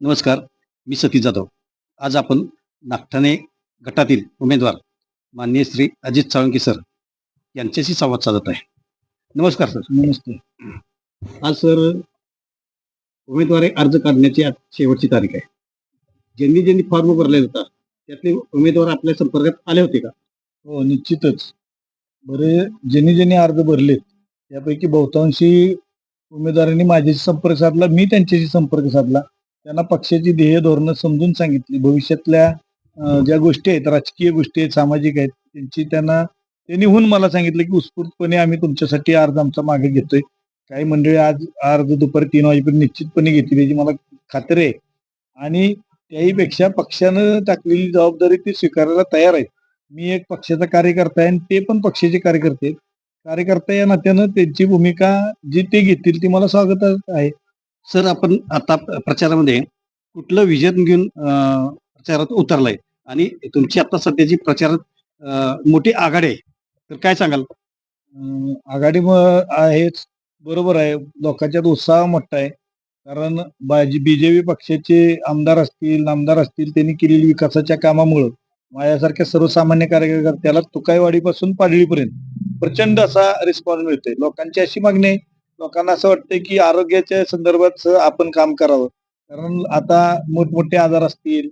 नमस्कार. मी सतीश जाधव. आज आपण नागठाणे गटातील उमेदवार माननीय श्री अजित साळुंखे सर यांच्याशी संवाद साधत आहे. नमस्कार सर. नमस्ते. आज सर उमेदवारी अर्ज काढण्याची आज शेवटची तारीख आहे. ज्यांनी ज्यांनी फॉर्म भरले होता त्यातले उमेदवार आपल्या संपर्कात आले होते का? हो, निश्चितच. बरे ज्यांनी ज्यांनी अर्ज भरलेत त्यापैकी बहुतांशी उमेदवारांनी माझ्याशी संपर्क साधला, मी त्यांच्याशी संपर्क साधला. त्यांना पक्षाची ध्येय धोरणं समजून सांगितली. भविष्यातल्या ज्या गोष्टी आहेत, राजकीय गोष्टी आहेत, सामाजिक आहेत, त्यांनी होऊन मला सांगितलं की उत्स्फूर्तपणे आम्ही तुमच्यासाठी अर्ज आमचा मागे घेतोय. काही मंडळी आज अर्ज दुपारी 3 वाजेपर्यंत निश्चितपणे घेतील याची मला खात्री आहे. आणि त्याहीपेक्षा पक्षानं टाकलेली जबाबदारी ती स्वीकारायला तयार आहेत. मी एक पक्षाचा कार्यकर्ता आहे आणि ते पण पक्षाचे कार्यकर्ते आहेत. कार्यकर्ता या नात्यानं त्यांची भूमिका जी ते घेतील ती मला स्वागत आहे. सर आपण आता प्रचारामध्ये कुठलं विजन घेऊन प्रचारात उतरलाय आणि तुमची आता सध्याची प्रचारात मोठी आघाडी आहे. तर काय सांगाल? आघाडी आहेच, बरोबर आहे. लोकांच्यात उत्साह मोठा आहे. कारण बीजेपी पक्षाचे आमदार असतील, नामदार असतील, त्यांनी केलेली विकासाच्या कामामुळं माझ्यासारख्या सर्वसामान्य कार्यकर्त्याला तुकाईवाडीपासून पाडळीपर्यंत प्रचंड असा रिस्पॉन्स मिळतोय. लोकांची अशी मागणी आहे, लोकांना असं वाटतंय की आरोग्याच्या संदर्भात आपण काम करावं. कारण आता मोठमोठे आजार असतील,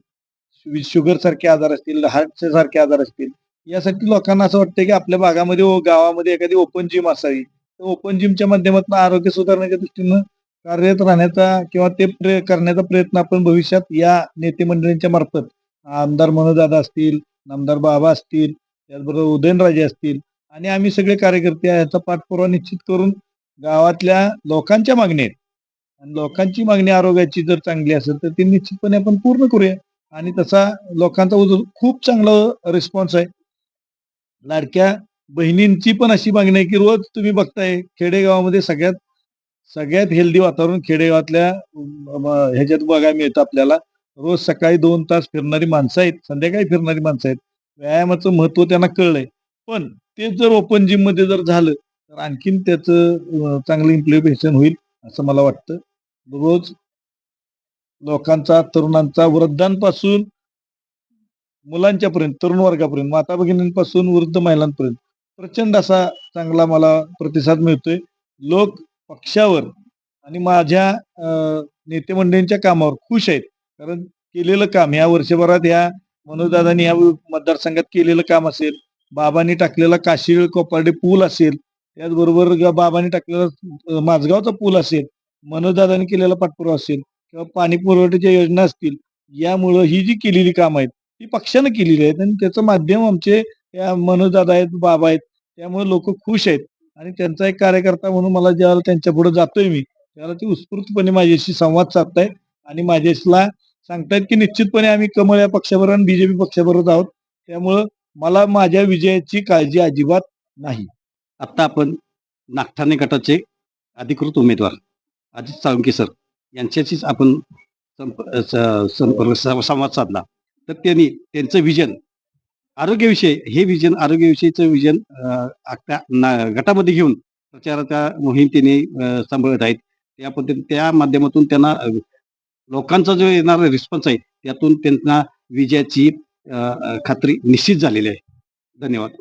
शुगर सारखे आजार असतील, हार्टचे सारखे आजार असतील, यासाठी लोकांना असं वाटतंय की आपल्या भागामध्ये गावामध्ये एखादी ओपन जिम असावी. तर ओपन जिमच्या माध्यमातून आरोग्य सुधारण्याच्या दृष्टीनं कार्यरत राहण्याचा किंवा ते करण्याचा प्रयत्न आपण भविष्यात या नेते मंडळींच्या मार्फत आमदार मनोजदादा असतील, नामदार बाबा असतील, त्याचबरोबर उदयनराजे असतील आणि आम्ही सगळे कार्यकर्ते याचा पाठपुरावा निश्चित करून गावातल्या लोकांच्या मागण्या आहेत आणि लोकांची मागणी आरोग्याची जर चांगली असेल तर ती निश्चितपणे आपण पूर्ण करूया. आणि तसा लोकांचा खूप चांगला रिस्पॉन्स आहे. लाडक्या बहिणींची पण अशी मागणी आहे की रोज तुम्ही बघताय खेडेगावामध्ये सगळ्यात सगळ्यात हेल्दी वातावरण खेडेगावातल्या ह्याच्यात बघायला मिळतं आपल्याला. रोज सकाळी 2 तास फिरणारी माणसं आहेत, संध्याकाळी फिरणारी माणसं आहेत. व्यायामाचं महत्व त्यांना कळलंय. पण तेच जर ओपन जिम मध्ये जर झालं तर आणखीन त्याचं चांगलं इम्प्लिमेंटेशन होईल असं मला वाटतं. रोज लोकांचा, तरुणांचा, वृद्धांपासून मुलांच्या पर्यंत, तरुण वर्गापर्यंत, माता भगिनींपासून वृद्ध महिलांपर्यंत प्रचंड असा चांगला मला प्रतिसाद मिळतोय. लोक पक्षावर आणि माझ्या नेते मंडळींच्या कामावर खुश आहेत. कारण केलेलं काम या वर्षभरात या मनोजदादांनी या मतदारसंघात केलेलं काम असेल, बाबांनी टाकलेला काशीळ कोपर्डे पूल असेल, त्याचबरोबर बाबांनी टाकलेला माझगावचा पूल असेल, मनोजदादांनी केलेला पाठपुरावा असेल किंवा पाणी पुरवठ्याच्या योजना असतील, यामुळं ही जी केलेली कामं आहेत ती पक्षानं केलेली आहेत आणि त्याचं माध्यम आमचे या मनोजदादा आहेत, बाबा आहेत. त्यामुळे लोक खुश आहेत आणि त्यांचा एक कार्यकर्ता म्हणून मला ज्यावेळेला त्यांच्या पुढे जातोय मी, त्यावेळेला ते उत्स्फूर्तपणे माझ्याशी संवाद साधतायत आणि माझ्याला सांगतायत की निश्चितपणे आम्ही कमळ या पक्षाबरोबर आणि बीजेपी बरोबर आहोत. त्यामुळं मला माझ्या विजयाची काळजी अजिबात नाही. आता आपण नागठाणे गटाचे अधिकृत उमेदवार अजित साळुंखे सर यांच्याशीच आपण संवाद साधला. तर त्यांनी त्यांचं विजन आरोग्यविषयीचं विजन गटामध्ये घेऊन प्रचाराच्या मोहीम त्यांनी सांभाळत आहेत. त्या पद्धतीने त्या माध्यमातून त्यांना लोकांचा जो येणारा रिस्पॉन्स आहे त्यातून त्यांना विजयाची खात्री निश्चित झालेली आहे. धन्यवाद.